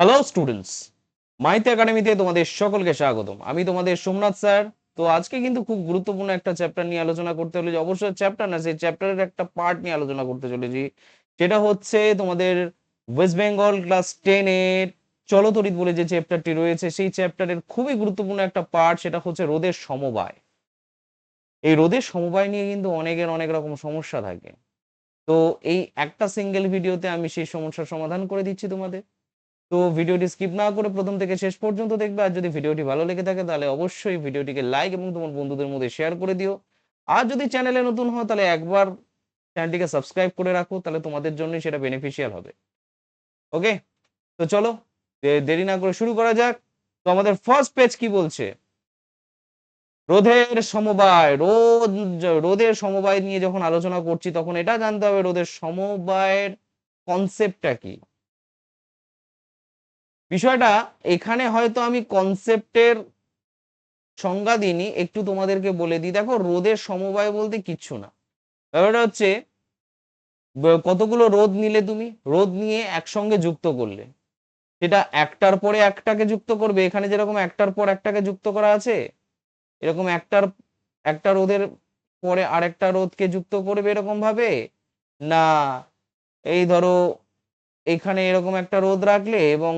Hello students, মাইথ একাডেমিতে তোমাদের সকলকে স্বাগতম। আমি তোমাদের সোমনাথ স্যার। তো আজকে কিন্তু খুব গুরুত্বপূর্ণ একটা চ্যাপ্টার নিয়ে আলোচনা করতে হলে, অবশ্যই চ্যাপ্টার না, সেই চ্যাপ্টারের একটা পার্ট নিয়ে আলোচনা করতে চলেছি। সেটা হচ্ছে তোমাদের ওয়েস্ট বেঙ্গল ক্লাস 10 এর চলতরিৎ বলে যে চ্যাপ্টারটি রয়েছে, সেই চ্যাপ্টারের খুবই গুরুত্বপূর্ণ একটা পার্ট, সেটা হচ্ছে রোধের সমবায়। এই রোধের সমবায় নিয়ে কিন্তু অনেকের অনেক রকম সমস্যা থাকে। তো এই একটা সিঙ্গেল ভিডিওতে আমি সেই সমস্যার সমাধান করে দিচ্ছি তোমাদের। তো ভিডিওটি স্কিপ না করে প্রথম থেকে শেষ পর্যন্ত দেখবে। আর যদি ভিডিওটি ভালো লেগে থাকে তাহলে অবশ্যই ভিডিওটিকে লাইক এবং তোমার বন্ধুদের মধ্যে শেয়ার করে দিও। আর যদি চ্যানেলে নতুন হও তাহলে একবার চ্যানেলটিকে সাবস্ক্রাইব করে রাখো, তাহলে তোমাদের জন্যই সেটা বেনিফিশিয়াল হবে। ওকে, তো চলো দেরি না করে শুরু করা যাক। তো আমাদের ফার্স্ট পেজ কি বলছে? রোধের সমবায়। রোধের সমবায় নিয়ে যখন আলোচনা করছি তখন এটা জানতে হবে রোধের সমবায়ের কনসেপ্টটা কি। বিষয়টা এখানে হয়তো আমি কনসেপ্টের সংজ্ঞা দিইনি, একটু তোমাদেরকে বলে দিই। দেখো, রোধের সমবায় বলতে কিচ্ছু না। ব্যাপারটা হচ্ছে কতগুলো রোধ নিলে, তুমি রোধ নিয়ে একসঙ্গে যুক্ত করলে, সেটা একটার পরে একটাকে যুক্ত করবে। এখানে যেরকম একটার পর একটাকে যুক্ত করা আছে, এরকম একটা রোধের পরে আরেকটা রোধকে যুক্ত করবে এরকম ভাবে না। এই ধরো এখানে এরকম একটা রোধ রাখলে এবং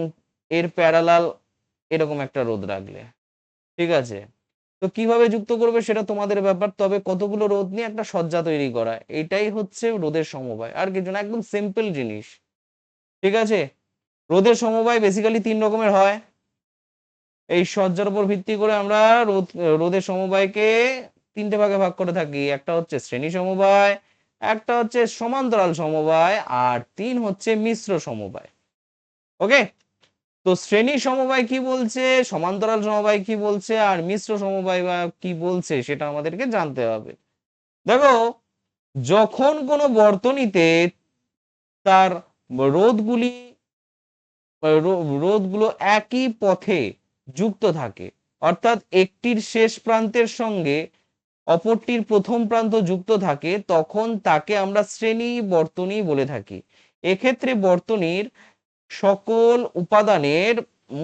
এর প্যারালাল এরকম একটা রোধ রাখলে, ঠিক আছে? তো কিভাবে যুক্ত করবে সেটা তোমাদের ব্যাপার। তবে কতগুলো রোধ নিয়ে একটা সজ্জা তৈরি করা, এটাই হচ্ছে রোধের সমবায়, আর কিছু না। একদম সিম্পল জিনিস, ঠিক আছে? রোধের সমবায় বেসিক্যালি তিন রকমের হয়। এই সজ্জার উপর ভিত্তি করে আমরা রোধের সমবায়কে তিনটে ভাগে ভাগ করে থাকি। একটা হচ্ছে শ্রেণী সমবায়, একটা হচ্ছে সমান্তরাল সমবায়, আর তিন হচ্ছে মিশ্র সমবায়। ওকে, তো শ্রেণী সমবায় কি বলছে, সমান্তরাল সমবায় কি বলছে, আর মিশ্র সমবায় বা কি বলছে সেটা আমাদেরকে জানতে হবে। দেখো, যখন কোনো বর্তনীতে তার রোধগুলি রোধগুলো একই পথে যুক্ত থাকে, অর্থাৎ একটির শেষ প্রান্তের সঙ্গে অপরটির প্রথম প্রান্ত যুক্ত থাকে, তখন তাকে আমরা শ্রেণী বর্তনী বলে থাকি। এক্ষেত্রে বর্তনীর সকল উপাদানের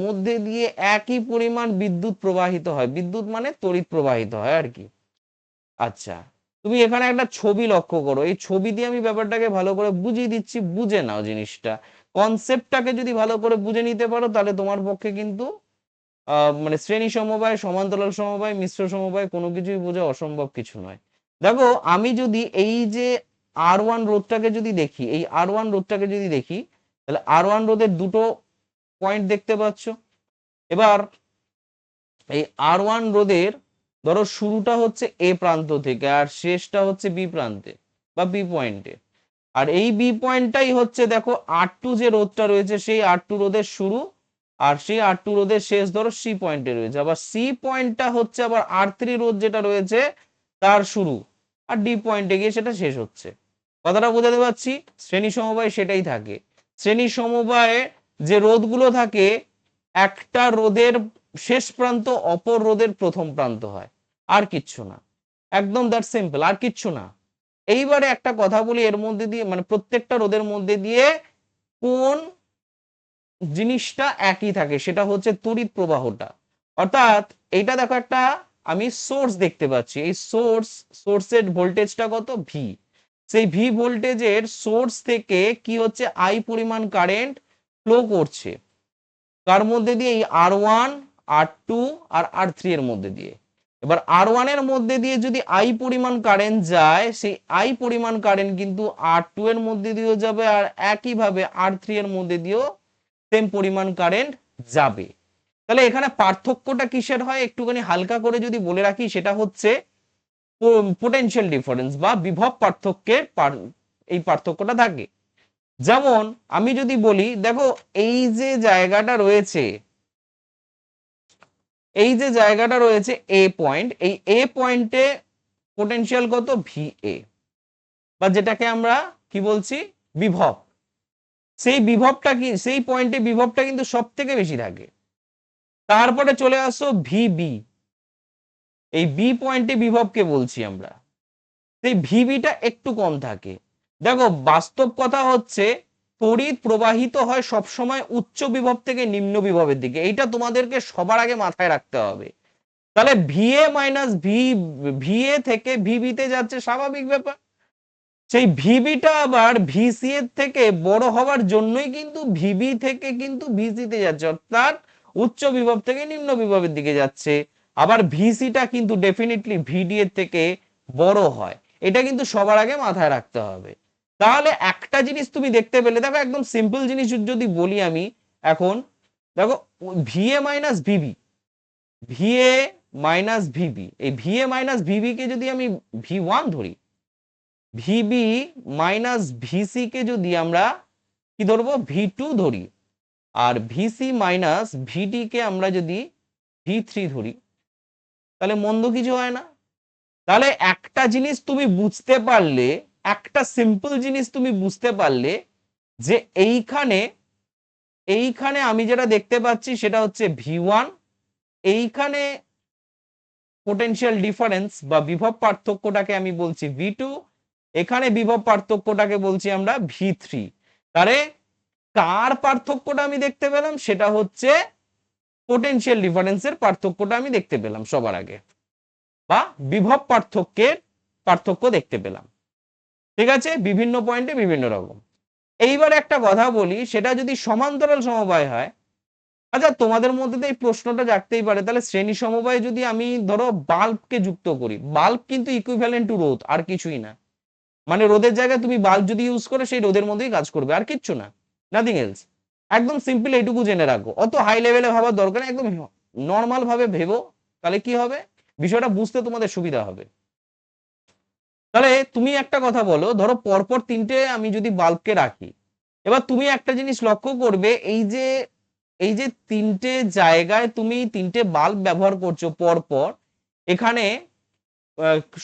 মধ্যে দিয়ে একই পরিমাণ বিদ্যুৎ প্রবাহিত হয়। বিদ্যুৎ মানে তড়িৎ প্রবাহিত হয় আর কি। আচ্ছা, তুমি এখানে একটা ছবি লক্ষ্য করো। এই ছবি দিয়ে আমি ব্যাপারটাকে ভালো করে বুঝিয়ে দিচ্ছি, বুঝে নাও জিনিসটা। কনসেপ্টটাকে যদি ভালো করে বুঝে নিতে পারো তাহলে তোমার পক্ষে কিন্তু মানে শ্রেণী সমবায়, সমান্তরাল সমবায়, মিশ্র সমবায় কোনো কিছুই বোঝা অসম্ভব কিছু নয়। দেখো, আমি যদি এই যে R1 রোধটাকে যদি দেখি, এই R1 রোধটাকে যদি দেখি, তাহলে R1 রোধের দুটো পয়েন্ট দেখতে পাচ্ছ। এবার এই R1 রোধের ধরো শুরুটা হচ্ছে এ প্রান্ত থেকে আর শেষটা হচ্ছে বি প্রান্তে বা বি পয়েন্টে। আর এই বি পয়েন্টটাই হচ্ছে, দেখো, R2 যে রোধটা রয়েছে সেই R2 রোধের শুরু, আর সেই R2 রোধের শেষ ধরো সি পয়েন্টে রয়েছে। আবার সি পয়েন্টটা হচ্ছে আবার R3 রোধ যেটা রয়েছে তার শুরু, আর ডি পয়েন্টে গিয়ে সেটা শেষ হচ্ছে। কথাটা বোঝাতে পারছি? শ্রেণী সমবায় সেটাই থাকে। শ্রেণী সমবায়ে যে রোধগুলো থাকে, একটা রোধের শেষ প্রান্ত অপর রোধের প্রথম প্রান্ত হয়, আর কিচ্ছু না। একদম দ্যাট সিম্পল, আর কিচ্ছু না। এইবারে একটা কথা বলি, এর মধ্যে দিয়ে মানে প্রত্যেকটা রোধের মধ্যে দিয়ে কোন জিনিসটা একই থাকে, সেটা হচ্ছে তড়িৎ প্রবাহটা। অর্থাৎ এইটা দেখো, একটা আমি সোর্স দেখতে পাচ্ছি। এই সোর্সের ভোল্টেজটা কত? ভি। সেই ভি ভোল্টেজের সোর্স থেকে কি হচ্ছে, আই পরিমাণ কারেন্ট ফ্লো করছে। কার মধ্যে দিয়ে? এই R1, R2 আর R3 এর মধ্যে দিয়ে। এবার R1 এর মধ্যে দিয়ে যদি আই পরিমাণ কারেন্ট যায়, সেই আই পরিমাণ কারেন্ট কিন্তু R2 এর মধ্যে দিয়েও যাবে, আর একইভাবে R3 এর মধ্যে দিয়েও সেম পরিমাণ কারেন্ট যাবে। তাহলে এখানে পার্থক্যটা কিসের হয় একটুখানি হালকা করে যদি বলে রাখি, সেটা হচ্ছে পোটেনশিয়াল ডিফারেন্স বা বিভব পার্থক্যের এই পার্থক্যটা থাকে। যেমন আমি যদি বলি, দেখো, এই যে জায়গাটা রয়েছে, এই যে জায়গাটা রয়েছে এ পয়েন্ট, এই এ পয়েন্টে পোটেনশিয়াল কত? VA, বা যেটাকে আমরা কি বলছি? বিভব। সেই বিভবটা কি, সেই পয়েন্টে বিভবটা কিন্তু সব থেকে বেশি থাকে। তারপরে চলে আসো VB, এই বি পয়েন্টে বিভবকে বলছি আমরা, সেই ভিবিটা একটু কম থাকে। দেখো, বাস্তব কথা হচ্ছে তড়িৎ প্রবাহিত হয় সবসময় উচ্চ বিভব থেকে নিম্ন বিভবের দিকে, এইটা তোমাদেরকে সবার আগে মাথায় রাখতে হবে। তাহলে ভিএ মাইনাস ভিএ থেকে ভিবিতে যাচ্ছে, স্বাভাবিক ব্যাপার। সেই ভিবিটা আবার ভিসি এর থেকে বড় হওয়ার জন্যই কিন্তু ভিবি থেকে কিন্তু ভিসিতে যাচ্ছে, অর্থাৎ উচ্চ বিভব থেকে নিম্ন বিভবের দিকে যাচ্ছে। আবার ভিসিটা কিন্তু ডেফিনেটলি ভিডি এর থেকে বড় হয়, এটা কিন্তু সবার আগে মাথায় রাখতে হবে। তাহলে একটা জিনিস তুমি দেখতে পেলে, দেখো একদম সিম্পল জিনিস যদি বলি আমি এখন, দেখো VA minus VB, VA minus VB, এই ভিএ মাইনাস ভিবি কে যদি আমি ভি1 ধরি, ভিবি মাইনাস ভিসি কে যদি আমরা কি ধরবো, ভি2 ধরি, আর ভিসি মাইনাস ভিডি কে আমরা যদি ভি3 ধরি, তাহলে মন্দ কিছু হয় না। তাহলে একটা জিনিস তুমি বুঝতে পারলে, একটা সিম্পল জিনিস তুমি বুঝতে পারলে যে এইখানে আমি যেটা দেখতে পাচ্ছি সেটা হচ্ছে ভি1, এইখানে পোটেনশিয়াল ডিফারেন্স বা বিভব পার্থক্যটাকে আমি বলছি ভি2, এখানে বিভব পার্থক্যটাকে বলছি আমরা ভি3। তাহলে কার পার্থক্যটা আমি দেখতে পেলাম, সেটা হচ্ছে পোটেনশিয়াল ডিফারেন্সের পার্থক্যটা আমি দেখতে পেলাম সবার আগে, বা বিভব পার্থক্যের পার্থক্য দেখতে পেলাম। ঠিক আছে, বিভিন্ন পয়েন্টে বিভিন্ন রকম। এইবার একটা কথা বলি, সেটা যদি সমান্তরাল সমবায় হয়, আচ্ছা তোমাদের মধ্যে তো এই প্রশ্নটা জাগতেই পারে, তাহলে শ্রেণী সমবায়ে যদি আমি ধরো বাল্বকে যুক্ত করি, বাল্ব কিন্তু ইকুইভ্যালেন্ট টু রোধ, আর কিছুই না। মানে রোদের জায়গায় তুমি বাল্ব যদি ইউজ করো, সেই রোদের মধ্যেই কাজ করবে, আর কিচ্ছু না, নাথিং এলস। একদম সিম্পল এইটুকু জেনে রাখো, অত হাই লেভেলে ভাবার দরকার নেই, একদম নর্মাল ভাবে ভেবো, তাহলে কি হবে, বিষয়টা বুঝতে তোমাদের সুবিধা হবে। তাহলে তুমি একটা কথা বলো, ধরো পরপর তিনটে আমি যদি বাল্বকে রাখি, এবার তুমি একটা জিনিস লক্ষ্য করবে, এই যে তিনটে জায়গায় তুমি তিনটে বাল্ব ব্যবহার করছো পরপর, এখানে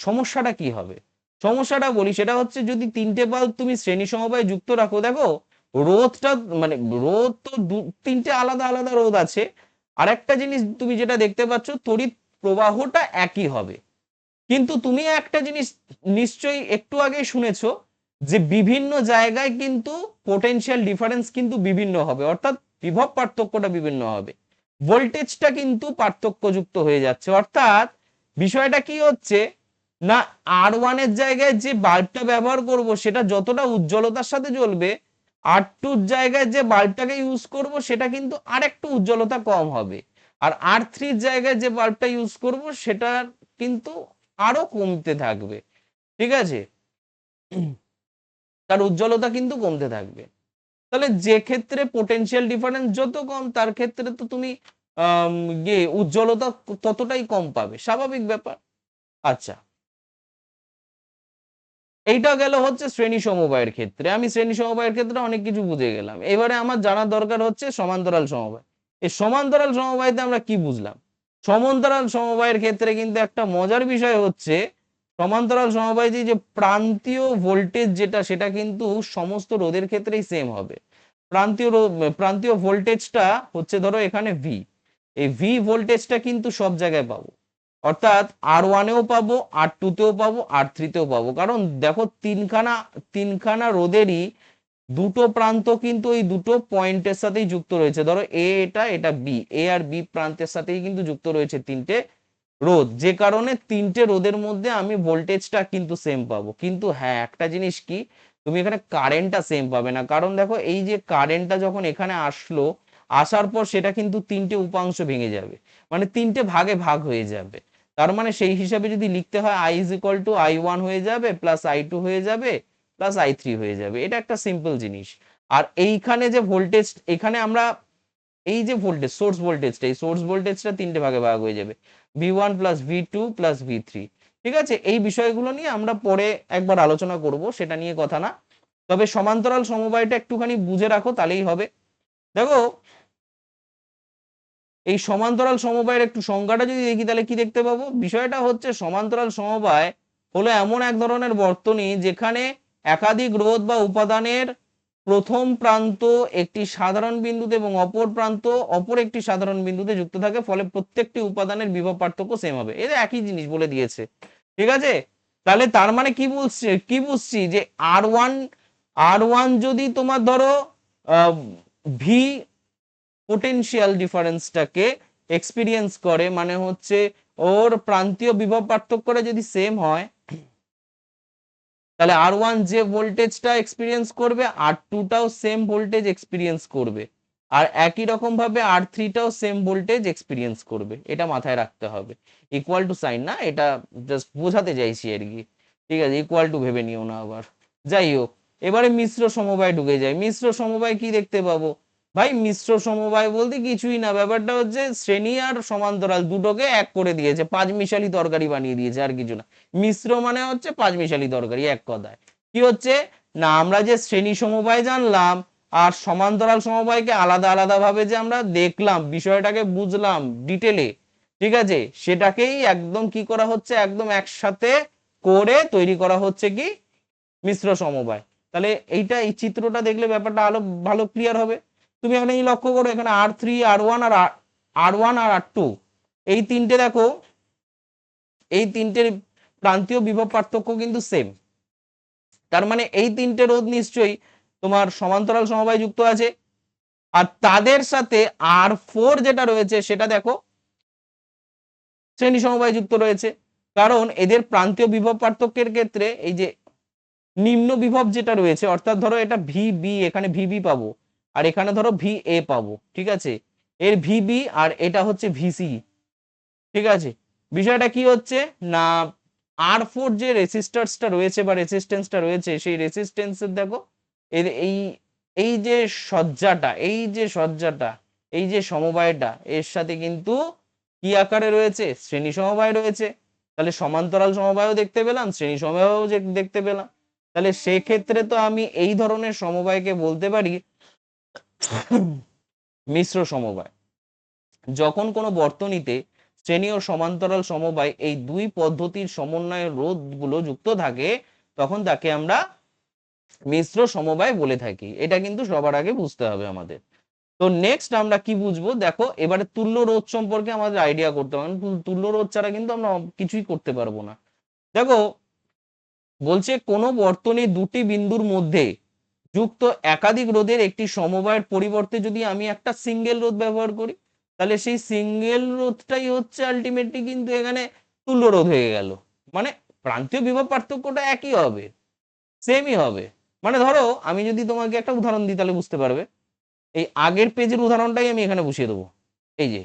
সমস্যাটা কি হবে, সমস্যাটা বলি, সেটা হচ্ছে যদি তিনটে বাল্ব তুমি শ্রেণী সমবায়ে যুক্ত রাখো, দেখো রোধটা, মানে রোধ তো তিনটে আলাদা আলাদা রোধ আছে। আর একটা জিনিস তুমি যেটা দেখতে পাচ্ছ, তড়িৎ প্রবাহটা একই হবে, কিন্তু তুমি একটা জিনিস নিশ্চয়ই একটু আগেই শুনেছো যে বিভিন্ন জায়গায় কিন্তু পোটেনশিয়াল ডিফারেন্স কিন্তু বিভিন্ন হবে, অর্থাৎ বিভব পার্থক্যটা বিভিন্ন হবে, ভোল্টেজটা কিন্তু পার্থক্যযুক্ত হয়ে যাচ্ছে। অর্থাৎ বিষয়টা কি হচ্ছে না, আর1 এর জায়গায় যে বাল্বটা ব্যবহার করব সেটা যতটা উজ্জ্বলতার সাথে জ্বলবে, আর2 এর জায়গায় যে বাল্বটাকে ইউজ করব সেটা কিন্তু আরেকটু উজ্জ্বলতা কম হবে, আর আর3 এর জায়গায় যে বাল্বটা ইউজ করব সেটা কিন্তু আরো কমতে থাকবে। ঠিক আছে, তার উজ্জ্বলতা কিন্তু কমতে থাকবে। তাহলে যে ক্ষেত্রে পোটেনশিয়াল ডিফারেন্স যত কম, তার ক্ষেত্রে তো তুমি উজ্জ্বলতা ততটাই কম পাবে, স্বাভাবিক ব্যাপার। আচ্ছা, এইটা গেল হচ্ছে শ্রেণী সমবায়ের ক্ষেত্রে, আমি শ্রেণী সমবায়ের ক্ষেত্রে অনেক কিছু বুঝে গেলাম। এবারে আমার জানার দরকার হচ্ছে সমান্তরাল সমবায়। এই সমান্তরাল সমবায়তে আমরা কি বুঝলাম, সমান্তরাল সমবায়ের ক্ষেত্রে কিন্তু একটা মজার বিষয় হচ্ছে, সমান্তরাল সমবায় যে প্রান্তীয় ভোল্টেজ যেটা, সেটা কিন্তু সমস্ত রোধের ক্ষেত্রেই সেম হবে। প্রান্তীয় ভোল্টেজটা হচ্ছে ধরো এখানে ভি, এই ভি ভোল্টেজটা কিন্তু সব জায়গায় পাবো, অর্থাৎ আর1এও পাবো, আর2তেও পাবো, আর3তেও পাবো। কারণ দেখো তিনখানা রোধেরই দুটো প্রান্ত কিন্তু এই দুটো পয়েন্টের সাথেই যুক্ত রয়েছে, ধরো এটা বি, এ আর বি প্রান্তের সাথেই কিন্তু যুক্ত রয়েছে তিনটে রোধ, যে কারণে তিনটে রোধের মধ্যে আমি ভোল্টেজটা কিন্তু সেম পাবো। কিন্তু হ্যাঁ, একটা জিনিস কি, তুমি এখানে কারেন্টটা সেম পাবে না, কারণ দেখো এই যে কারেন্টটা যখন এখানে আসলো, আসার পর সেটা কিন্তু তিনটে উপাংশ ভেঙে যাবে, মানে তিনটে ভাগে ভাগ হয়ে যাবে। তার মানে সেই হিসাবে যদি লিখতে হয়, I is equal two I1 হয়ে যাবে, প্লাস I2 হয়ে যাবে, প্লাস I3 হয়ে যাবে, এটা একটা সিম্পল জিনিস। আর এইখানে যে ভোল্টেজ, এখানে আমরা এই যে ভোল্টেজ, সোর্স ভোল্টেজটা, এই সোর্স ভোল্টেজটা তিনটে ভাগে ভাগ হয়ে যাবে, V1 plus V2 plus V3। ঠিক আছে, এই বিষয়গুলো নিয়ে আমরা পরে একবার আলোচনা করব, সেটা নিয়ে কথা না। তবে সমান্তরাল সমবায়টা একটুখানি বুঝে রাখো, তাহলেই হবে। দেখো এই সমান্তরাল সমবায়ের একটু সংজ্ঞাটা যদি দেখি, তাহলে কি দেখতে পাবো, বিষয়টা হচ্ছে সমান্তরাল সমবায় হলো এমন এক ধরনের বর্তনী যেখানে একাধিক রোধ বা উপাদানের প্রথম প্রান্ত একটি সাধারণ বিন্দুতে এবং অপর প্রান্ত অপর একটি সাধারণ বিন্দুতে যুক্ত থাকে, ফলে প্রত্যেকটি উপাদানের বিভব পার্থক্য সেম হবে। এটা একই জিনিস বলে দিয়েছে। ঠিক আছে, তাহলে তার মানে কি বুঝছি যে আর ওয়ান যদি তোমার ধরো ভি পোটেনশিয়াল ডিফারেন্সটাকে এক্সপিরিয়েন্স করে, মানে হচ্ছে ওর প্রান্তীয় বিভব পার্থক্যটা যদি সেম হয় তাহলে R1 যে ভোল্টেজটা এক্সপিরিয়েন্স করবে R2 টাও সেম ভোল্টেজ এক্সপিরিয়েন্স করবে, আর একই রকম ভাবে R3 টাও সেম ভোল্টেজ এক্সপিরিয়েন্স করবে। এটা মাথায় রাখতে হবে। ইকুয়াল টু সাইন না, এটা জাস্ট বোঝাতে চাইছি আর কি, ঠিক আছে? ইকুয়াল টু ভেবে নিও না আবার। যাই হোক, এবারে মিশ্র সমবায় ঢুকে যায়। মিশ্র সমবায় কি দেখতে পাবো ভাই? মিশ্র সমবায় বলতে কিছুই না, ব্যাপারটা হচ্ছে শ্রেণী আর সমান্তরাল দুটোকে এক করে দিয়েছে, পাঁচ মিশালি তরকারি বানিয়ে দিয়েছে, আর কিছু না। মিশ্র মানে হচ্ছে পাঁচ মিশালি তরকারি, এক কথায়। কি হচ্ছে না, আমরা যে শ্রেণী সমবায় জানলাম আর সমান্তরাল সমবায়কে আলাদা আলাদা ভাবে যে আমরা দেখলাম, বিষয়টাকে বুঝলাম ডিটেলে, ঠিক আছে, সেটাকেই একদম কি করা হচ্ছে, একদম একসাথে করে তৈরি করা হচ্ছে কি মিশ্র সমবায়। তাহলে এইটা, এই চিত্রটা দেখলে ব্যাপারটা আরো ভালো ক্লিয়ার হবে। তুমি এখানে লক্ষ্য করো, এখানে R3 R1 আর R1 আর R2 এই তিনটে দেখো, এই তিনটের প্রান্তীয় বিভব পার্থক্য কিন্তু সেম। তার মানে এই তিনটে রোধ নিশ্চয়ই তোমার সমান্তরাল সমবায় যুক্ত আছে। আর তাদের সাথে R4 যেটা রয়েছে সেটা দেখো শ্রেণী সমবায় যুক্ত রয়েছে, কারণ এদের প্রান্তীয় বিভব পার্থক্যের ক্ষেত্রে এই যে নিম্ন বিভব যেটা রয়েছে, অর্থাৎ ধরো এটা ভিবি, এখানে ভিবি পাবো, আর এখানে ধরো ভিএ পাবো, ঠিক আছে? এর ভিবি আর এটা হচ্ছে ভিসি, ঠিক আছে? বিষয়টা কি হচ্ছে না, R4 যে রেসিস্ট্যান্সটা রয়েছে বা রেসিস্ট্যান্সটা রয়েছে, সেই রেসিস্ট্যান্সের দেখো এর এই এই যে সজ্জাটা, এই যে সজ্জাটা, এই যে সমবায়টা, এর সাথে কিন্তু কি আকারে রয়েছে, শ্রেণী সমবায় রয়েছে। তাহলে সমান্তরাল সমবায়ও দেখতে পেলাম, শ্রেণী সমবায়ও দেখতে পেলাম। তাহলে সেক্ষেত্রে তো আমি এই ধরনের সমবায়কে বলতে পারি মিশ্র সমবায়। যখন কোনো বর্তনীতে শ্রেণী ও সমান্তরাল সমবায় এই দুই পদ্ধতির সমন্বয়ে রোধগুলো যুক্ত থাকে, তখন তাকে আমরা মিশ্র সমবায় বলে থাকি। এটা কিন্তু সবার আগে বুঝতে হবে আমাদের। তো নেক্সট আমরা কি বুঝবো দেখো, এবারে তুল্য রোধ সম্পর্কে আমাদের আইডিয়া করতে হবে। তুল্য রোধ ছাড়া কিন্তু আমরা কিছুই করতে পারবো না। দেখো বলছে কোনো বর্তনী দুটি বিন্দুর মধ্যে যুক্ত একাধিক রোধের একটি সমবায়ের পরিবর্তে যদি আমি একটা সিঙ্গেল রোধ ব্যবহার করি, তাহলে সেই সিঙ্গেল রোধটাই হচ্ছে আলটিমেটলি কিন্তু এখানে তুল্য রোধ হয়ে গেল। মানে প্রান্তীয় বিভব পার্থক্যটা একই হবে, সেমই হবে। মানে ধরো আমি যদি তোমাকে একটা উদাহরণ দিই তাহলে বুঝতে পারবে। এই আগের পেজের উদাহরণটাই আমি এখানে বসিয়ে দেবো। এই যে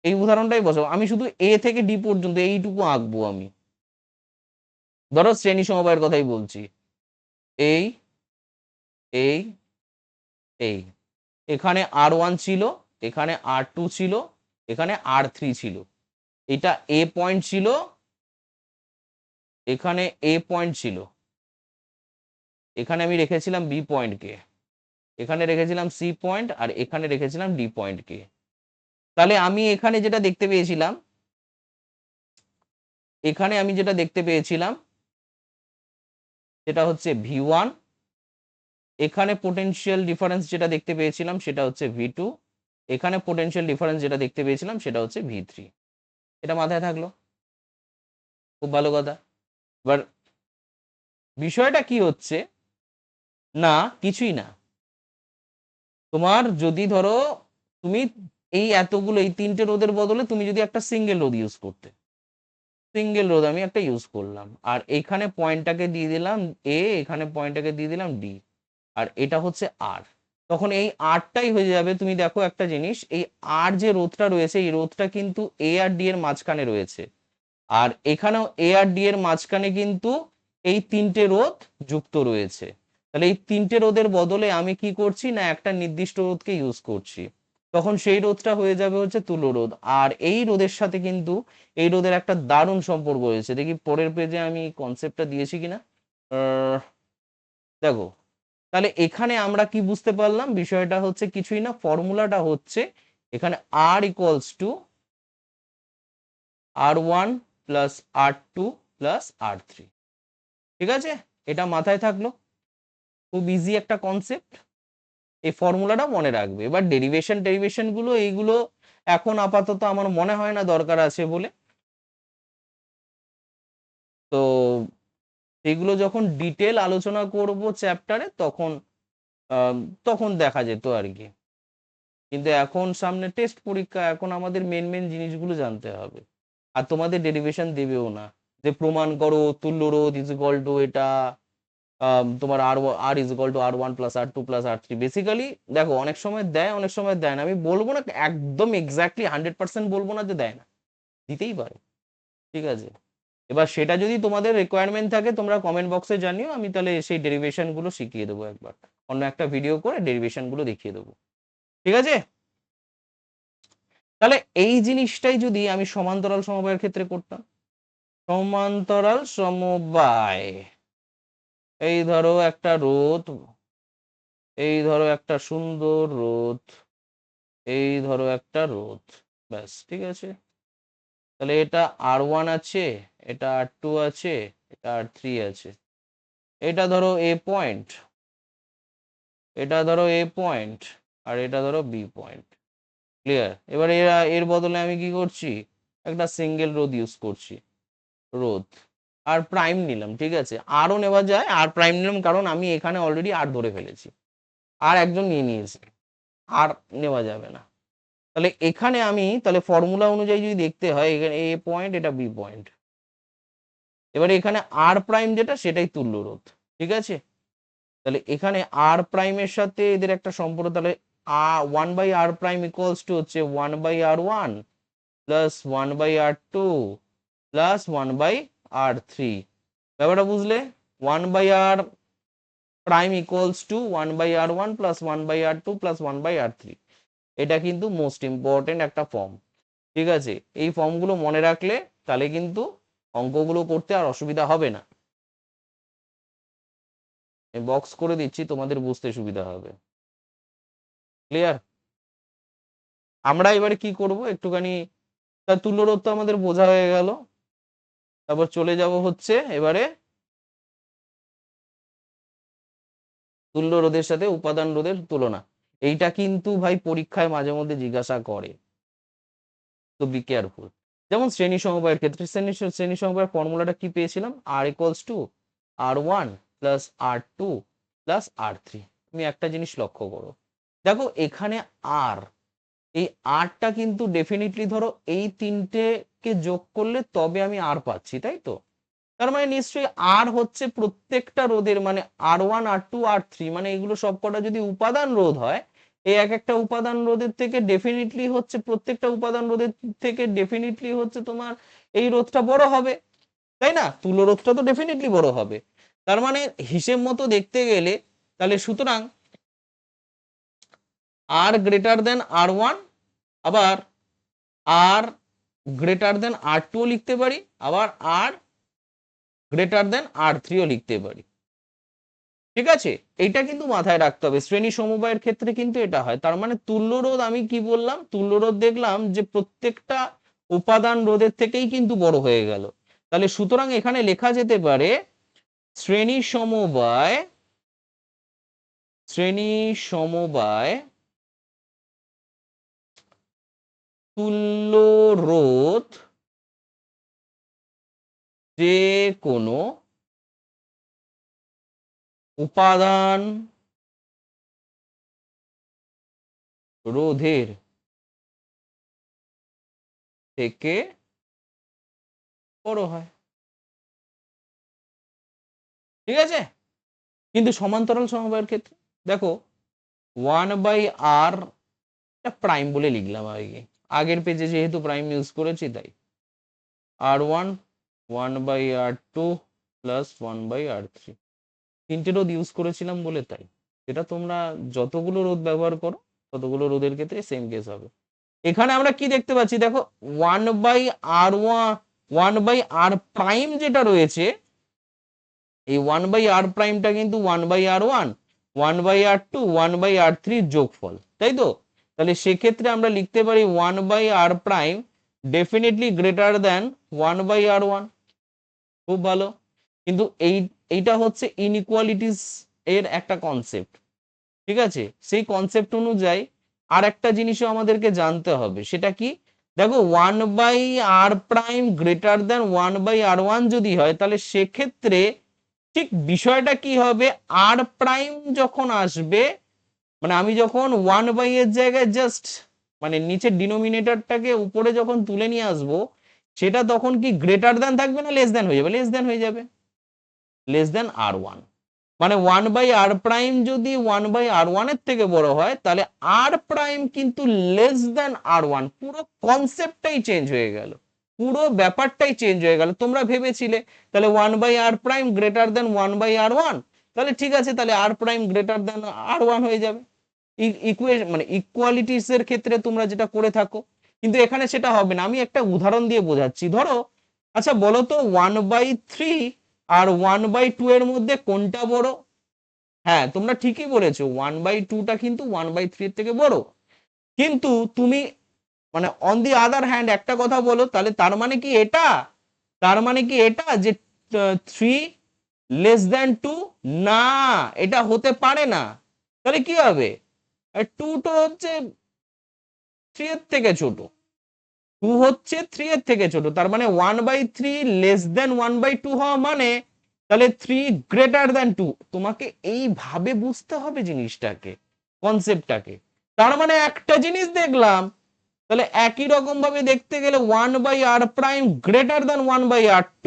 এই উদাহরণটাই বসাবো, আমি শুধু এ থেকে ডি পর্যন্ত এইটুকু আঁকবো আমি। ধরো শ্রেণী সমবায়ের কথাই বলছি, এই এই এই এখানে R1 ছিল, এখানে R2 ছিল, এখানে R3 ছিল, এটা এ পয়েন্ট ছিল, এখানে এ পয়েন্ট ছিল, এখানে আমি রেখেছিলাম বি পয়েন্টকে, এখানে রেখেছিলাম সি পয়েন্ট, আর এখানে রেখেছিলাম ডি পয়েন্টকে। তাহলে আমি এখানে যেটা দেখতে পেয়েছিলাম, এখানে আমি যেটা দেখতে পেয়েছিলাম সেটা হচ্ছে V1, এখানে পোটেনশিয়াল ডিফারেন্স যেটা দেখতে পেয়েছিলাম সেটা হচ্ছে V2, এখানে পোটেনশিয়াল ডিফারেন্স যেটা দেখতে পেয়েছিলাম সেটা হচ্ছে V3। এটা মাথায় থাকলো, খুব ভালো কথা। এবার বিষয়টা কি হচ্ছে না, কিছুই না। তোমার যদি ধরো তুমি এই এতগুলো, এই তিনটে রোধের বদলে তুমি যদি একটা সিঙ্গেল রোধ ইউজ করতে, সিঙ্গেল রোধ আমি একটা ইউজ করলাম, আর এখানে পয়েন্টটাকে দিয়ে দিলাম এ, এখানে পয়েন্টটাকে দিয়ে দিলাম ডি, আর এটা হচ্ছে আর, তখন এই আরটাই হয়ে যাবে। তুমি দেখো একটা জিনিস, এই আর যে রোধটা রয়েছে, এই রোধটা কিন্তু এ আর ডি এর মাঝখানে রয়েছে, আর এখানেও এ আর ডি এর মাঝখানে কিন্তু এই তিনটে রোধ যুক্ত রয়েছে। তাহলে এই তিনটে রোধের বদলে আমি কি করছি না, একটা নির্দিষ্ট রোধকে ইউজ করছি, তখন সেই রোধটা হয়ে যাবে হচ্ছে তুল্য রোধ। আর এই রোধের সাথে কিন্তু এই রোধের একটা দারুণ সম্পর্ক রয়েছে। দেখি পরের পেজে আমি কনসেপ্টটা দিয়েছি কিনা। দেখো, তাহলে এখানে আমরা কি বুঝতে পারলাম, বিষয়টা হচ্ছে কিছুই না, ফর্মুলাটা হচ্ছে এখানে R equals to R1 plus R2 plus R3। ঠিক আছে, এটা মাথায় থাকলো, খুব ইজি একটা কনসেপ্ট। এই ফর্মুলাটা মনে রাখবে। এবার ডেরিভেশন গুলো এইগুলো এখন আপাতত আমার মনে হয় না দরকার আছে বলে, তো এগুলো যখন ডিটেল আলোচনা করব চ্যাপ্টারে তখন তখন দেখা যেত আর কি। কিন্তু এখন সামনে টেস্ট পরীক্ষা, এখন আমাদের মেন জিনিসগুলো জানতে হবে। আর তোমাদের ডেরিভেশন দেবেও না যে প্রমাণ করো তুল্য রোধ ইজ ইকুয়াল টু এটা তোমার R is equal to R1 + R2 + R3। Basically দেখো অনেক সময় দেয়, অনেক সময় দেয় না। আমি বলবো না একদম এক্স্যাক্টলি 100% বলবো না যে দেয় না, দিতেই পারে। ঠিক আছে, এবার সেটা যদি তোমাদের রিকোয়ারমেন্ট থাকে তোমরা কমেন্ট বক্সে জানিও, আমি তাহলে সেই ডেরিভেশন গুলো শিখিয়ে দেবো একবার, অন্য একটা ভিডিও করে ডেরিভেশন গুলো দেখিয়ে দেবো। ঠিক আছে, তাহলে এই জিনিসটাই যদি আমি সমান্তরাল সমবায়ের ক্ষেত্রে করতাম, সমান্তরাল সমবায়, এই ধরো একটা রোধ, এই ধরো একটা সুন্দর রোধ, এই ধরো একটা রোধ, ব্যাস ঠিক আছে। তাহলে এটা R1 আছে, এটা R2 আছে, এটা R3 আছে, এটা ধরো এ পয়েন্ট, এটা ধরো এ পয়েন্ট, আর এটা ধরো বি পয়েন্ট। ক্লিয়ার? এবার এর বদলে আমি কি করছি, একটা সিঙ্গেল রোধ ইউজ করছি, রোধ আর প্রাইম নিলাম। ঠিক আছে, আরও নেওয়া যায়, আর প্রাইম নিলাম কারণ আমি এখানে অলরেডি আর ধরে ফেলেছি, আর একজন নিয়ে নিয়েছি, আর নেওয়া যাবে না। তাহলে এখানে আমি তাহলে ফর্মুলা অনুযায়ী যদি দেখতে হয়, এখানে এ পয়েন্ট, এটা বি পয়েন্ট। এবারে এখানে আর প্রাইম যেটা সেটাই তুল্য রোধ। ঠিক আছে, তাহলে এখানে আর প্রাইমের সাথে এদের একটা সম্পর্ক, তাহলে 1/r প্রাইম ইকুয়ালস টু হচ্ছে 1/r1 plus 1/r2 plus 1/r3। ব্যাপারটা বুঝলে? 1/r prime equals to 1/r1 plus 1/r2 plus 1/r3। এটা কিন্তু মোস্ট ইম্পর্টেন্ট একটা ফর্ম। ঠিক আছে, এই ফর্মগুলো মনে রাখলে তাহলে কিন্তু অঙ্কগুলো করতে আর অসুবিধা হবে না। আমি বক্স করে দিচ্ছি, তোমাদের বুঝতে সুবিধা হবে। ক্লিয়ার? আমরা এবারে কি করব একটুখানি, তার তুল্য রোধ তো আমাদের বোঝা হয়ে গেল, তারপর চলে যাব হচ্ছে এবারে তুল্য রোধের সাথে উপাদান রোধের তুলনা। এইটা কিন্তু ভাই পরীক্ষায় মাঝে মধ্যে জিজ্ঞাসা করে, তো বি কেয়ারফুল। যেমন শ্রেণী সমবায়ের ক্ষেত্রে শ্রেণী সমবায়ের ফর্মুলাটা কি পেয়েছিলাম, R equals to R1 plus R2 plus R3। তুমি একটা জিনিস লক্ষ্য করো, দেখো এখানে আর, এই আরটা কিন্তু ডেফিনেটলি ধরো এই তিনটেকে যোগ করলে তবে আমি আর পাচ্ছি, তাই তো? তার মানে নিশ্চয়ই আর হচ্ছে প্রত্যেকটা রোধের, মানে R1 R2 R3, মানে এগুলো সবকটা যদি উপাদান রোধ হয়, এই এক একটা উপাদান রোধের থেকে ডেফিনেটলি হচ্ছে, প্রত্যেকটা উপাদান রোধের থেকে ডেফিনেটলি হচ্ছে তোমার এই রোধটা বড় হবে, তাই না? তুল্য রোধটা তো ডেফিনেটলি বড় হবে। তার মানে হিসেব মতো দেখতে গেলে তাহলে সুতরাং আর গ্রেটার দেন R1, আবার আর গ্রেটার দেন R2 লিখতে পারি, আবার আর গ্রেটার দেন R3ও লিখতে পারি। ঠিক আছে, এইটা কিন্তু মাথায় রাখতে হবে, শ্রেণী সমবায়ের ক্ষেত্রে কিন্তু এটা হয়। তার মানে তুল্য রোধ, আমি কি বললাম, তুল্য রোধ দেখলাম যে প্রত্যেকটা উপাদান রোধের থেকেই কিন্তু বড় হয়ে গেল। তাহলে সুতরাং এখানে লেখা যেতে পারে শ্রেণী সমবায়, শ্রেণী সমবায় তুল্য রোধ যে কোনো উপাদান রোধের থেকে বড় হয়। ঠিক আছে, কিন্তু সমান্তরাল সমবায়ের ক্ষেত্রে দেখো 1/r প্রাইম বলে লিখলাম আগে, আগের পেজে যেহেতু প্রাইম ইউজ করেছি তাই R1 1/r2 প্লাস 1/r3, তিনটে রোধ ইউজ করেছিলাম বলে তাই। এটা তোমরা যতগুলো রোধ ব্যবহার করো ততগুলো রোধের ক্ষেত্রে সেম কেস হবে। এখানে আমরা কি দেখতে পাচ্ছি, দেখো 1/r প্রাইম যেটা রয়েছে, এই 1/r প্রাইমটা কিন্তু 1/r1 1/r2 1/r3 যোগফল, তাই তো? তাহলে সেক্ষেত্রে আমরা লিখতে পারি 1/r prime definitely greater than 1/r1। খুব ভালো, কিন্তু এইটা হচ্ছে ইনইকুয়ালিটিস এর একটা কনসেপ্ট। ঠিক আছে, সেই কনসেপ্ট অনুযায়ী আর একটা জিনিসও আমাদেরকে জানতে হবে, সেটা কি, দেখো 1/r prime greater than 1/r1 যদি হয়, তাহলে সেক্ষেত্রে ঠিক বিষয়টা কি হবে, আর প্রাইম যখন আসবে, মানে আমি যখন 1 বাই এর জায়গায় জাস্ট মানে নিচের ডিনোমিনেটরটাকে উপরে যখন তুলে নিয়ে আসবো, সেটা তখন কি গ্রেটার দ্যান থাকবে না লেস দ্যান হয়ে যাবে? লেস দ্যান হয়ে যাবে, লেস দ্যান R1। মানে 1/r প্রাইম যদি 1/r1 এর থেকে বড় হয়, তাহলে আর প্রাইম কিন্তু লেস দ্যান R1। পুরো কনসেপ্টটাই চেঞ্জ হয়ে গেল, পুরো ব্যাপারটাই চেঞ্জ হয়ে গেল। তোমরা ভেবেছিলে তাহলে 1/r prime greater than 1/r1, তাহলে ঠিক আছে, তাহলে আর প্রাইম গ্রেটার দ্যান R1 হয়ে যাবে। ইকুয়েশন মানে ইকুয়ালিটিস এর ক্ষেত্রে তোমরা যেটা করে থাকো, কিন্তু এখানে সেটা হবে না। আমি একটা উদাহরণ দিয়ে বোঝাচ্ছি। ধরো, আচ্ছা বলো তো 1/3 আর 1/2 এর মধ্যে কোনটা বড়? হ্যাঁ, তোমরা ঠিকই বলেছো, 1/2টা কিন্তু 1/3 এর থেকে বড়। কিন্তু তুমি মানে অন দি আদার হ্যান্ড একটা কথা বলো, তাহলে তার মানে কি এটা, তার মানে কি এটা যে 3 2 না, এটা হতে পারে না। তাহলে কি হবে? 2 তো হচ্ছে 3 এর থেকে ছোট, 2 হচ্ছে 3 এর থেকে ছোট। তার মানে 1/3 লেস দেন 1/2 হওয়া মানে তাহলে 3 গ্রেটার দেন 2। তোমাকে এইভাবে বুঝতে হবে জিনিসটাকে, কনসেপ্টটাকে। তার মানে একটা জিনিস দেখলাম, তাহলে একই রকম ভাবে দেখতে গেলে 1/r prime greater than 1/r2।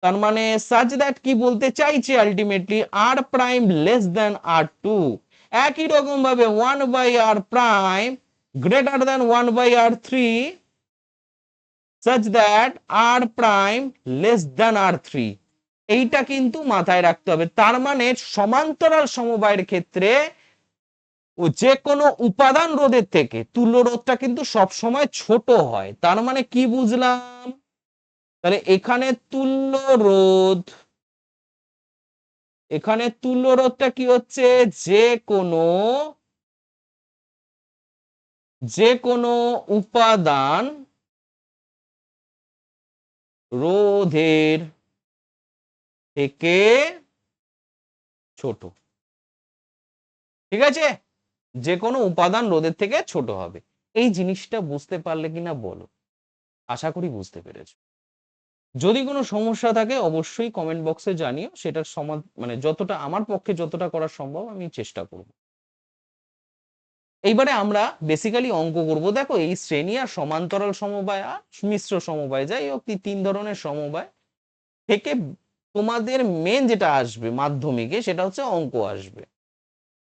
তার মানে সাচ দ্যাট কি বলতে চাইছে আলটিমেটলি আর প্রাইম লেস দেন R2। একই রকম ভাবে 1/r prime greater than 1/r3 such that r prime less than r3। এইটা কিন্তু মাথায় রাখতে হবে। তার মানে সমান্তরাল সমবায়ের ক্ষেত্রে যে কোনো উপাদান রোধের থেকে তুল্য রোধটা কিন্তু সব সময় ছোট হয়। তার মানে কি বুঝলাম? তাহলে এখানে তুল্য রোধ, এখানে তুল্য রোধটা কি হচ্ছে, যে কোনো উপাদান রোধের থেকে ছোট। ঠিক আছে, যে কোনো উপাদান রোধের থেকে ছোট হবে। এই জিনিসটা বুঝতে পারলে কিনা বলো? আশা করি বুঝতে পেরেছো। যদি কোনো সমস্যা থাকে অবশ্যই কমেন্ট বক্সে জানিও, সেটার মানে যতটা আমার পক্ষে যতটা করা সম্ভব আমি চেষ্টা করব। এইবারে আমরা বেসিক্যালি অঙ্ক করব। দেখো, এই শ্রেণী আর সমান্তরাল সমবায় আর মিশ্র সমবায়, যাই হোক 3 ধরনের সমবায় থেকে তোমাদের মেন যেটা আসবে মাধ্যমিকে সেটা হচ্ছে অঙ্ক আসবে।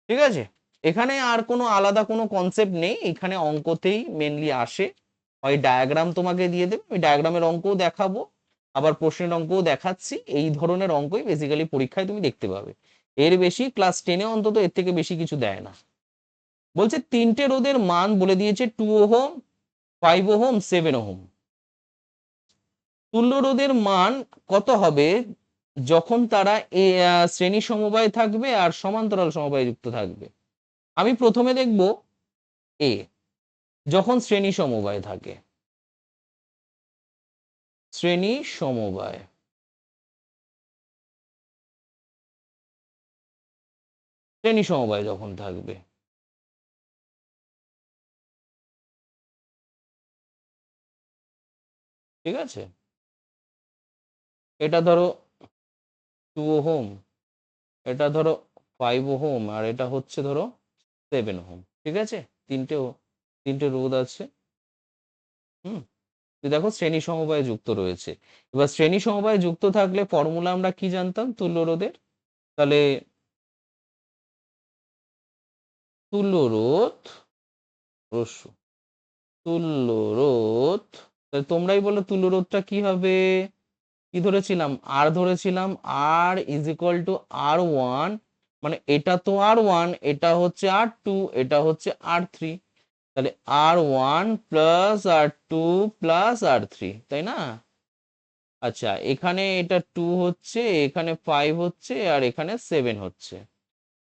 ঠিক আছে, এখানে আর কোনো আলাদা কোনো কনসেপ্ট নেই, এখানে অঙ্কতেই মেনলি আসে। হয় ডায়াগ্রাম তোমাকে দিয়ে দেবে, আমি ডায়াগ্রামের অঙ্কও দেখাবো, আবার প্রশ্নের অঙ্কও দেখাচ্ছি। এই ধরনের অঙ্কই বেসিক্যালি পরীক্ষায় তুমি দেখতে পাবে। এর বেশি ক্লাস 10-এ অন্তত এর থেকে বেশি কিছু দেয় না। বলছে 3টে রোধের মান বলে দিয়েছে, 2 ওহম, 5 ওহম, 7 ওহম। তুল্য রোধের মান কত হবে যখন তারা শ্রেণী সমবায় থাকবে আর সমান্তরাল সমবায় যুক্ত থাকবে? আমি প্রথমে দেখব এ, যখন শ্রেণী সমবায় থাকে, শ্রেণী সমবায়, শ্রেণী সমবায় যখন থাকবে, ঠিক আছে, এটা ধরো 2 ওহম, এটা ধরো 5 ওহম, আর এটা হচ্ছে ধরো 7 ওহম। ঠিক আছে, তিনটে তিনটে রোধ আছে। হুম, দেখো শ্রেণী সমবায় যুক্ত রয়েছে। এবার শ্রেণী সমবায় যুক্ত থাকলে ফর্মুলা আমরা কি জানতাম তুল্য রোধের? তাহলে তুল্য রোধ রস্য, তুল্য রোধ, তাহলে তোমরাই বলো তুল্য রোধটা কি হবে? কি ধরেছিলাম? আর ধরেছিলাম। আর ইজ ইকুয়াল টু R1, মানে এটা তো R1, এটা হচ্ছে R2, এটা হচ্ছে R3। তাহলে R1 plus R2 plus R3, তাই না? আচ্ছা, এখানে এটা 2 হচ্ছে, এখানে 5 হচ্ছে, আর এখানে 7 হচ্ছে।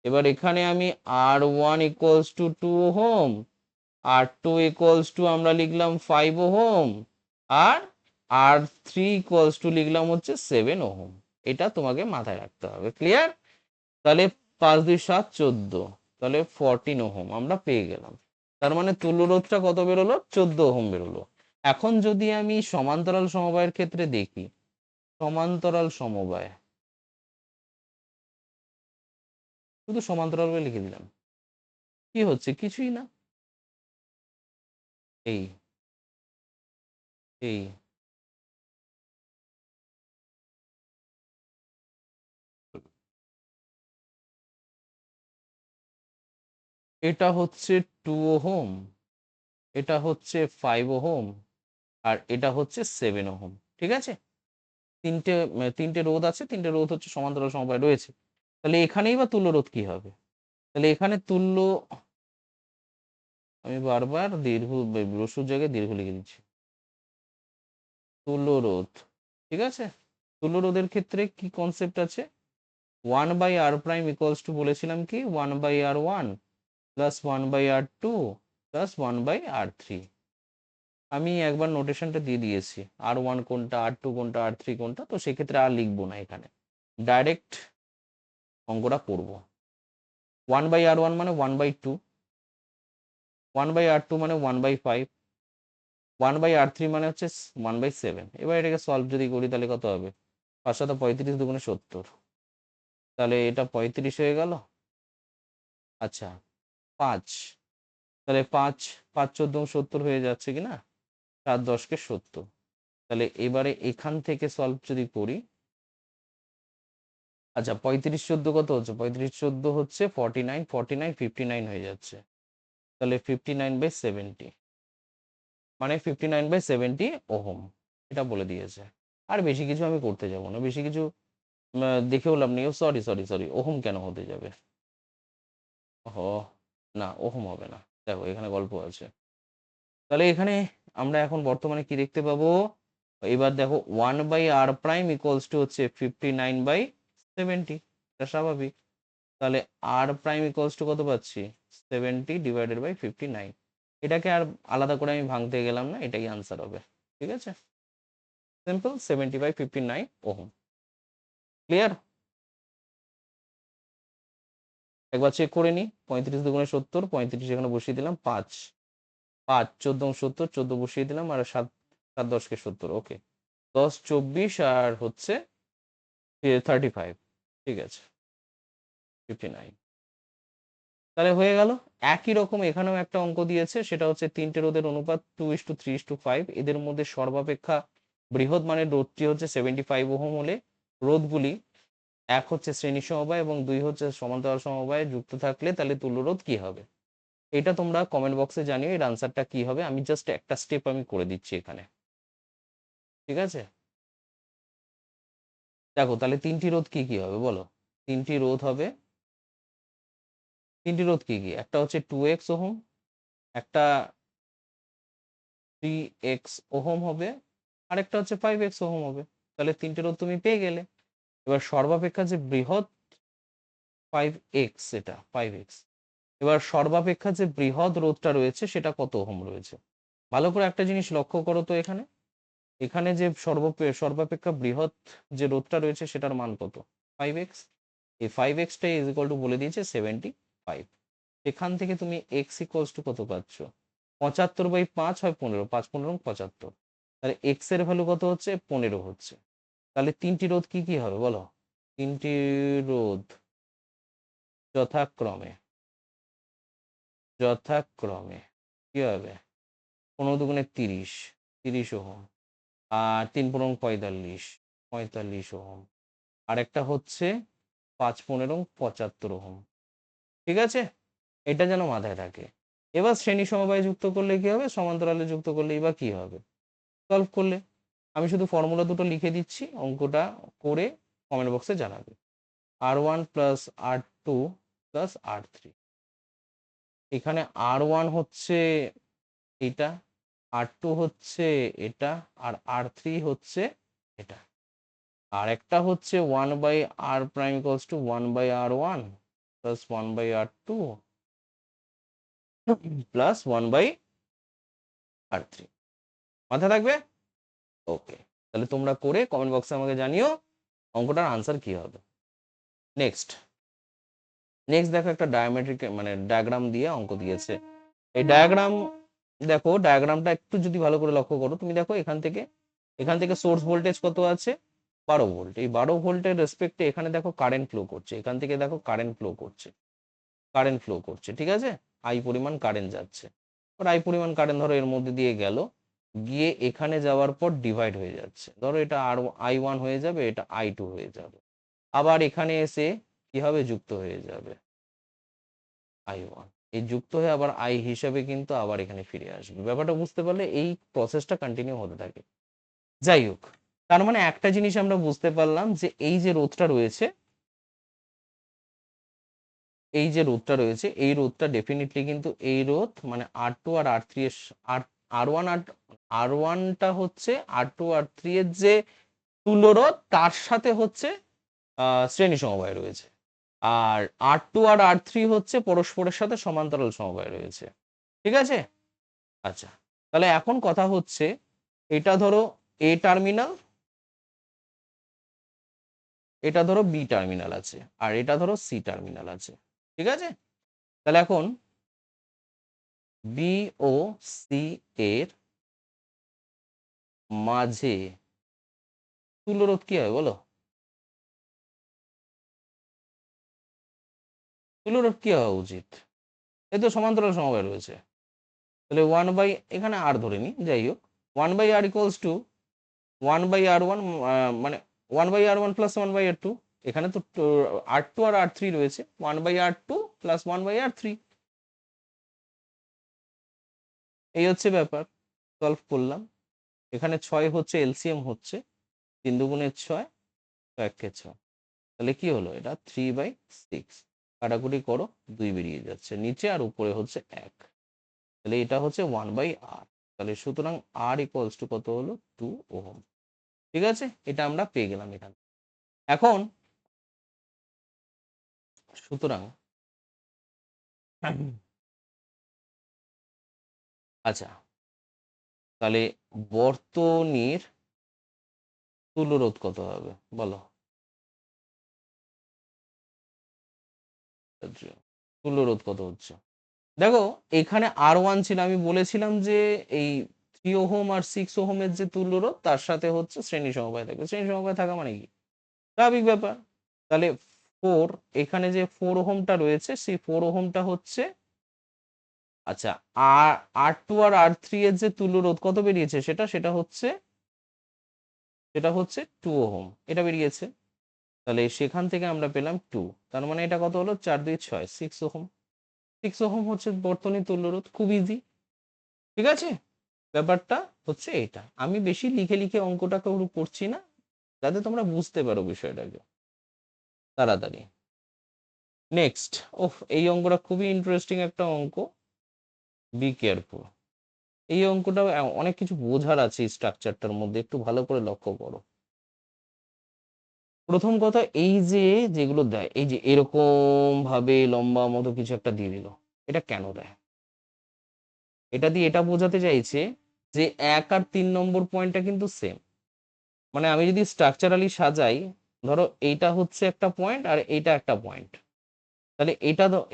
এবার এখানে আমি R1 equals to 2 ohm, R2 equals to আমরা লিখলাম 5 ohm, R R3 equals to লিখলাম হচ্ছে 7 ওহম। এটা তোমাকে মাথায় রাখতে হবে। ক্লিয়ার? তাহলে 5 2 7 14, তাহলে 14 ওহম আমরা পেয়ে গেলাম। তার মানে তুল্য রোধটা কত বেরোলো? 14 ওহম বেরোলো। এখন যদি আমি সমান্তরাল সমবায়ের ক্ষেত্রে দেখি, সমান্তরাল সমবায়, শুধু সমান্তরাল বলে লিখে দিলাম। কি হচ্ছে? কিছুই না। এই এই এটা হচ্ছে 2 ওহম, এটা হচ্ছে 5 ওহম, আর এটা হচ্ছে 7 ওহম। ঠিক আছে, তিনটে রোধ আছে, তিনটে রোধ হচ্ছে সমান্তরাল সমবায় রয়েছে। তাহলে এখানেই বা তুল্য রোধ কি হবে? তাহলে এখানে তুল্য, আমি বারবার দীর্ঘ রসুর জায়গায় দীর্ঘ লিখে দিচ্ছি, তুল্য রোধ। ঠিক আছে, তুল্য রোধের ক্ষেত্রে কি কনসেপ্ট আছে? 1/r' ইকুয়ালস টু বলেছিলাম কি 1/r1 plus 1/r2 plus 1/r3। আমি একবার নোটেশনটা দিয়ে দিয়েছি, R1 কোনটা, R2 কোনটা, R3 কোনটা, তো সেক্ষেত্রে আর লিখবো না, এখানে ডাইরেক্ট অঙ্কটা করবো। 1/r1 মানে 1/2, 1/r2 মানে 1/5, 1/r3 মানে হচ্ছে 1/7। এবার এটাকে সলভ যদি করি তাহলে কত হবে? 5 7 35 দুগুণে 70, তাহলে এটা 35 হয়ে গেল। আচ্ছা 5, তাহলে 5 5 14 70 হয়ে যাচ্ছে কি না, 7 10 70। তাহলে এবারে এখান থেকে সলভ যদি করি, আচ্ছা 35 14 কত হচ্ছে? 35 14 হচ্ছে 49, 49 59 হয়ে যাচ্ছে। তাহলে 59/70 মানে 59/70 ওহম, এটা বলে দিয়েছে। আর বেশি কিছু আমি করতে যাব না, বেশি কিছু দেখেও লাভ নেই। সরি সরি সরি, ওহম কেন হতে যাবে? হ, না ওহম হবে না, দেখো এখানে গল্প আছে। তাহলে এখানে আমরা এখন বর্তমানে কি দেখতে পাবো? এবার দেখো 1/r' ইকুয়ালস টু হচ্ছে 59/70, এটা স্বাভাবিক। তাহলে r' ইকুয়ালস টু কত পাচ্ছি? 70/59। এটাকে আর আলাদা করে আমি ভাঙতে গেলাম না, এটাই আনসার হবে। ঠিক আছে, সিম্পল, 70/59 ওহম। ক্লিয়ার? একবার চেক করে নিই, 35 দুগুণে 70, 35 এখানে বসিয়ে দিলাম, 5 5 14 70, 14 বসিয়ে দিলাম, আর 7 7 10 70। ওকে, 10 24 আর হচ্ছে 35। ঠিক আছে, 59। তাহলে হয়ে গেল। একই রকম এখানেও একটা অঙ্ক দিয়েছে, সেটা হচ্ছে তিনটে রোধের অনুপাত 2:3:5। এদের মধ্যে সর্বাপেক্ষা বৃহৎ মানের রোধটি হচ্ছে 75 ওহম হলে রোধগুলি এক হচ্ছে শ্রেণী সমবায় এবং দুই হচ্ছে সমান্তরাল সমবায়ে যুক্ত থাকলে তাহলে তুল্য রোধ কি হবে? এটা তোমরা কমেন্ট বক্সে জানিও এর আনসারটা কি হবে। আমি জাস্ট একটা স্টেপ আমি করে দিচ্ছি এখানে। ঠিক আছে, দেখো তাহলে তিনটি রোধ কি কি হবে বলো? তিনটি রোধ হবে, তিনটি রোধ কি কি? একটা হচ্ছে 2x ওহম, একটা 3x ওহম হবে, আর একটা হচ্ছে 5x ওহম হবে। তাহলে তিনটে রোধ তুমি পেয়ে গেলে। এবার সর্বাপেক্ষা যে বৃহৎ 5x, এটা 5x। এবার সর্বাপেক্ষা যে বৃহৎ রোধটা রয়েছে সেটা কত ওহম রয়েছে? ভালো করে একটা জিনিস লক্ষ্য করো তো, এখানে এখানে যে সর্বাপেক্ষা বৃহৎ যে রোধটা রয়েছে সেটার মান কত? 5x। এই 5x-টাই ইজ ইকুয়াল টু বলে দিয়েছে 75। এখান থেকে তুমি x ইকুয়ালস টু কত পাচ্ছ? 75/5 হয় 15, 5 15 75। তাহলে x এর ভ্যালু কত হচ্ছে? 15 হচ্ছে। তাহলে তিনটি রোধ কি কি হবে বলো? তিনটি রোধ যথাক্রমে যথাক্রমে কি হবে? 15 দুগুণে 30, 30 ওহম, আর 3 15 45, 45 ওহম, আর একটা হচ্ছে 5 15 75 ওহম। ঠিক আছে, এটা যেন মাথায় থাকে। এবার শ্রেণী সমবায়ে যুক্ত করলে কি হবে, সমান্তরালে যুক্ত করলে এবার কি হবে সলভ করলে? আমি শুধু ফর্মুলা দুটো লিখে দিচ্ছি, অঙ্কটা করে কমেন্ট বক্সে জানাবে। R1 plus R2 plus R3। এখানে R1 হচ্ছে এটা, R2 হচ্ছে এটা, আর R3 হচ্ছে এটা। আর একটা হচ্ছে 1/r' equals to 1/r1 plus 1/r2 plus 1/r3। মাথায় থাকবে? ওকে, তাহলে তোমরা করে কমেন্ট বক্সে আমাকে জানিও অঙ্কটার আনসার কি হবে। নেক্সট নেক্সট দেখো, একটা ডায়ামেট্রিক মানে ডায়াগ্রাম দিয়ে অঙ্ক দিয়েছে। এই ডায়াগ্রাম দেখো, ডায়াগ্রামটা একটু যদি ভালো করে লক্ষ্য করো, তুমি দেখো এখান থেকে সোর্স ভোল্টেজ কত আছে, 12 ভোল্ট। এই 12 ভোল্টের রেসপেক্টে এখানে দেখো কারেন্ট ফ্লো করছে, এখান থেকে দেখো কারেন্ট ফ্লো করছে, কারেন্ট ফ্লো করছে, ঠিক আছে, আই পরিমাণ কারেন্ট যাচ্ছে। আর আই পরিমাণ কারেন্ট ধরো এর মধ্যে দিয়ে গেল, গিয়ে এখানে যাওয়ার পর ডিভাইড হয়ে যাচ্ছে, ধরো এটা I1 হয়ে যাবে, এটা I2 হয়ে যাবে, আবার এখানে এসে কি হবে, যুক্ত হয়ে যাবে I1, এই যুক্ত হয়ে আবার আই হিসাবে কিন্তু আবার এখানে ফিরে আসবে। ব্যাপারটা বুঝতে পারলে? এই প্রসেসটা কন্টিনিউ হতে থাকে। যাই হোক, তার মানে একটা জিনিস আমরা বুঝতে পারলাম যে এই যে রোধটা রয়েছে, এই যে রোধটা রয়েছে, এই রোধটা ডেফিনেটলি কিন্তু এই রোধ মানে R2 আর R3 এর R1 আর R1টা হচ্ছে R2 R3 এর যে তুল্য রোধ তার সাথে হচ্ছে শ্রেণী সমবায় রয়েছে, আর R2 আর R3 হচ্ছে পরস্পরের সাথে সমান্তরাল সমবায় রয়েছে, ঠিক আছে। আচ্ছা, তাহলে এখন কথা হচ্ছে, এটা ধরো A টার্মিনাল, এটা ধরো বি টার্মিনাল আছে, আর এটা ধরো সি টার্মিনাল আছে, ঠিক আছে। তাহলে এখন বি ও সি এর মাঝে তুল্যরোধ কি হয় বলো? তুল্যরোধ কি হওয়া উচিত? এই তো সমান্তরাল সমবায় রয়েছে, তাহলে 1/, এখানে আর ধরে নি, যাই হোক, 1/r ইকুয়ালস টু 1/r1, মানে 1/r1 প্লাস 1/r2, এখানে তো R2 আর R3 রয়েছে, 1/r2 প্লাস 1/r3, এই হচ্ছে ব্যাপার। সলভ করলাম, এখানে 6 হচ্ছে এলসিএম হচ্ছে, 3 দুগুণে 6, 1 6, তাহলে কি হলো, এটা 3/6, কাটাকুটি করো, 2 বেরিয়ে যাচ্ছে নিচে, আর উপরে হচ্ছে 1, তাহলে এটা হচ্ছে 1/r, তাহলে সুতরাং আর ইকুয়ালস টু কত হলো, 2 ওহম, ঠিক আছে, এটা আমরা পেয়ে গেলাম এখানে। এখন সুতরাং আচ্ছা, তাহলে বর্তনীর তুল্যরোধ কত হবে বলো? তুল্যরোধ কত হচ্ছে? দেখো, এখানে R1 ছিল, আমি বলেছিলাম যে এই 3 ওহম আর 6 ওহমের যে তুল্যরোধ তার সাথে হচ্ছে শ্রেণী সমবায় থাকবে, শ্রেণী সমবায় থাকা মানে কি, স্বাভাবিক ব্যাপার। তাহলে 4, এখানে যে 4 ওহমটা রয়েছে, সেই 4 ওহমটা হচ্ছে, আচ্ছা, R2 আর R3 এর যে তুল্যরোধ কত বেরিয়েছে, সেটা হচ্ছে 2 ওহম, এটা বেরিয়েছে। তাহলে সেখান থেকে আমরা পেলাম 2, তার মানে এটা কত হলো, 4 2 6, 6 ওহম, 6 ওহম হচ্ছে বর্তনী তুল্যরোধ, খুব ইজি, ঠিক আছে। ব্যাপারটা হচ্ছে এটা, আমি বেশি লিখে লিখে অঙ্কটা করছি না, যাতে তোমরা বুঝতে পারো বিষয়টাকে তাড়াতাড়ি। নেক্সট, ওহ, এই অঙ্কটা খুবই ইন্টারেস্টিং একটা অঙ্ক, বি কেয়ারফুল। এই অঙ্কটা অনেক কিছু বোঝার আছে এই স্ট্রাকচারটার মধ্যে, একটু ভালো করে লক্ষ্য করো। প্রথম কথা, এই যে যেগুলো দেয়, এই যে এরকম ভাবে লম্বা মতো কিছু একটা দিয়ে দিল, এটা কেন দেয়? এটা দিয়ে এটা বোঝাতে চাইছে যে 1 আর 3 নম্বর পয়েন্টটা কিন্তু সেম, মানে আমি যদি স্ট্রাকচারালি সাজাই, ধরো এইটা হচ্ছে একটা পয়েন্ট আর এইটা একটা পয়েন্ট, তাহলে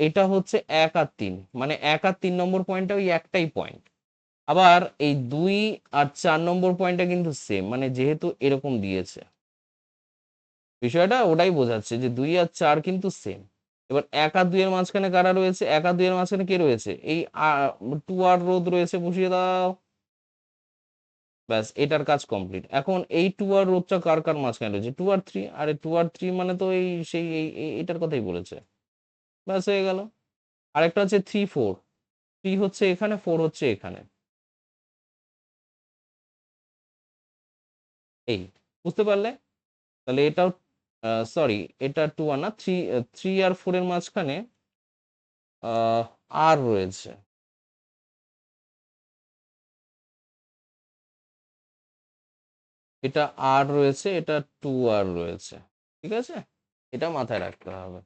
এটা হচ্ছে 1 আর 3, মানে 1 আর 3 নম্বর পয়েন্টটা ওই একটাই পয়েন্ট। আবার এই 2 আর 4 নম্বর পয়েন্টটা কিন্তু সেম, মানে যেহেতু এরকম দিয়েছে, বিষয়টা ওটাই বোঝাচ্ছে যে 2 আর 4 কিন্তু সেম। এবার 1 আর 2 এর মাঝখানে কারা রয়েছে, 1 আর 2 এর মাঝখানে কে রয়েছে, এই 2r রোধ রয়েছে, বসিয়ে দাও, ব্যাস, এটার কাজ কমপ্লিট। এখন এই 2r রোধটা কার কার মাঝখানে রয়েছে, 2r3, আরে 2r3 মানে তো এই সেই এটার কথাই বলেছে, ব্যাস হয়ে গেল। আরেকটা হচ্ছে 3 4, 3 হচ্ছে এখানে, 4 হচ্ছে এখানে, এই, বুঝতে পারলে? তাহলে এটাও, সরি, এটা 2 আর না, 3 আর 4 এর মাঝখানে আর রয়েছে, এটা আর রয়েছে, এটা 2r রয়েছে, ঠিক আছে, এটা মাথায় রাখতে হবে।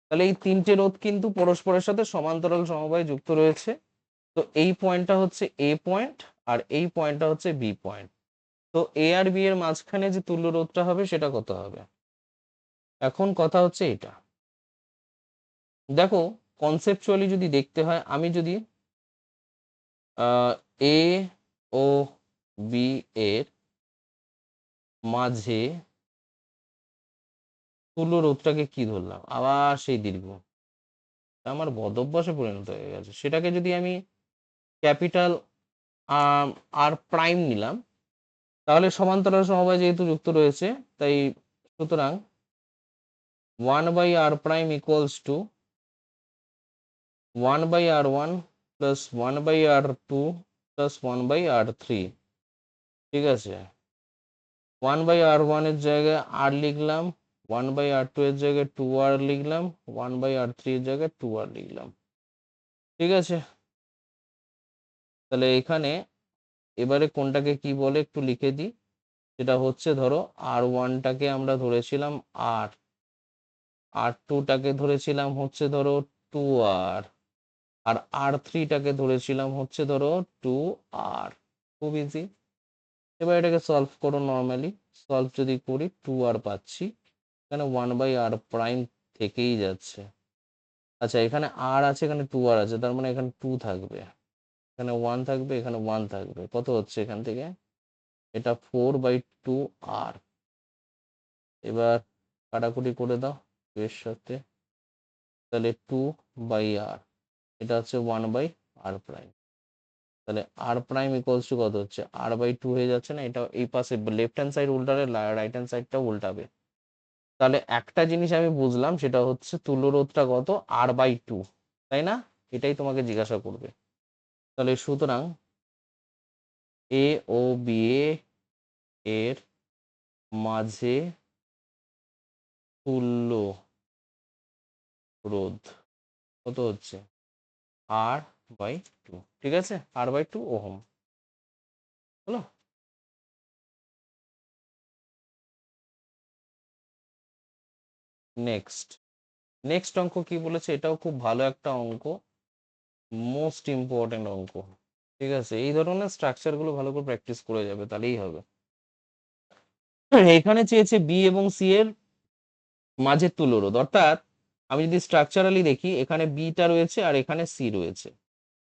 তাহলে এই 3টে রোধ কিন্তু পরস্পরের সাথে সমান্তরাল সমবায়ে যুক্ত রয়েছে। তো এই পয়েন্টটা হচ্ছে এ পয়েন্ট, আর এই পয়েন্টটা হচ্ছে বি পয়েন্ট। তো এ আর বি এর মাঝখানে যে তুল্য রোধটা হবে সেটা কত হবে? এখন কথা হচ্ছে এটা, দেখো, কনসেপচুয়ালি যদি দেখতে হয়, আমি যদি এ ও বি এর মাঝে তুল্য রোধটাকে কি ধরলাম, আবার সেই দীর্ঘ, আমার বদভ্যাসে পরিণত হয়ে গেছে। সেটাকে যদি আমি ক্যাপিটাল আর প্রাইম নিলাম, তাহলে সমান্তরাল সমবায় যেহেতু যুক্ত রয়েছে, তাই সুতরাং 1/r prime equals to 1/r1 plus 1/r2 plus 1/r3। ঠিক আছে, 1/r1 এর জায়গায় r লিখলাম, 1/r2 এর জায়গায় 2r লিখলাম, 1/r3 এর জায়গায় 2r লিখলাম। ঠিক আছে, তাহলে এখানে এবারে কোনটাকে কি বলে একটু লিখে দিই। সেটা হচ্ছে ধরো r1টাকে আমরা ধরেছিলাম r, r2টাকে ধরেছিলাম হচ্ছে ধরো 2r, আর r3টাকে ধরেছিলাম হচ্ছে ধরো 2r। খুব ইজি। এবার এটাকে সলভ করো, নর্মালি সলভ যদি করি 2r পাচ্ছি, এখানে 1/r প্রাইম থেকেই যাচ্ছে। আচ্ছা, এখানে r আছে, এখানে 2r আছে, তার মানে এখানে 2 থাকবে, এখানে 1 থাকবে, এখানে 1 থাকবে। কত হচ্ছে এখান থেকে? এটা 4/2r। এবার কাটাকুটি করে দাও এর সাথে, তাহলে 2/r, এটা হচ্ছে 1/r প্রাইম। তাহলে r প্রাইম ইকুয়ালস টু কত হচ্ছে? r/2 হয়ে যাচ্ছে না? এটা এই পাশে লেফট হ্যান্ড সাইড উল্টালে রাইট হ্যান্ড সাইডটাও উল্টাবে। তাহলে একটা জিনিস আমি বুঝলাম, সেটা হচ্ছে তুল্যরোধটা কত? r/2, তাই না? এটাই তোমাকে জিজ্ঞাসা করবে। তাহলে সুতরাং এ ও বি এর মাঝে তুল্য রোধ কত হচ্ছে? r/2। ঠিক আছে, r/2 ওহম হলো। নেক্সট নেক্সট অঙ্ক কি বলেছে? এটাও খুব ভালো একটা অঙ্ক, মোস্ট ইম্পর্টেন্ট অঙ্ক। ঠিক আছে, এই ধরনের স্ট্রাকচার গুলো ভালো করে প্র্যাকটিস করে যাবে, তাহলেই হবে। এখানে চেয়েছে বি এবং সি এর মাঝের তুল্যরোধ, অর্থাৎ আমি যদি স্ট্রাকচারালি দেখি, এখানে বিটা রয়েছে আর এখানে সি রয়েছে।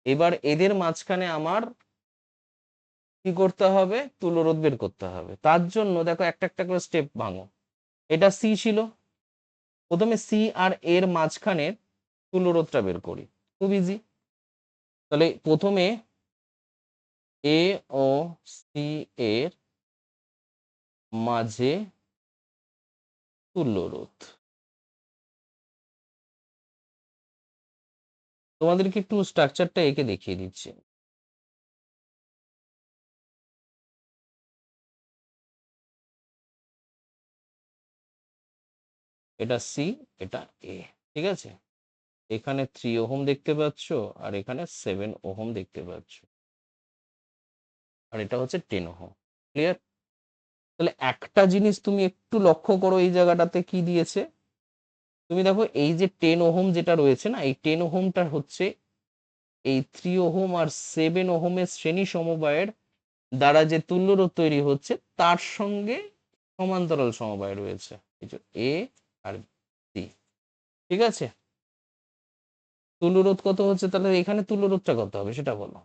এবার এদের মাঝখানে আমার কি করতে হবে? তুল্যরোধ বের করতে হবে। তার জন্য দেখো একটা একটা করে স্টেপ ভাঙো। এটা সি ছিল, প্রথমে সি আর এর মাঝখানে তুল্যরোধটা বের করি, খুব ইজি। তাহলে প্রথমে এ ও সি এর মাঝে তুল্যরোধ, তোমাদেরকে একটু স্ট্রাকচারটা এঁকে দেখিয়ে দিচ্ছি। এটা সি, এটা এ। ঠিক আছে, এখানে 3 ওহম দেখতে পাচ্ছ, আর এখানে 7 ওহম দেখতে পাচ্ছ, আর এটা হচ্ছে 10 ওহম। ক্লিয়ার? তাহলে একটা জিনিস তুমি একটু লক্ষ্য করো, এই জায়গাটাতে কি দিয়েছে তুমি দেখো, এই যে 10 ওহম যেটা রয়েছে না, এই 10 ওহমটা হচ্ছে এই 3 ওহম আর 7 ওহমের শ্রেণী সমবায়ের দ্বারা যে তুল্যরোধ তৈরি হচ্ছে, তার সঙ্গে সমান্তরাল সমবায় রয়েছে, এই যে এ আর সি। ঠিক আছে, তুল্যরোধ কত হচ্ছে? তাহলে এখানে তুল্যরোধটা কত হবে সেটা বলো।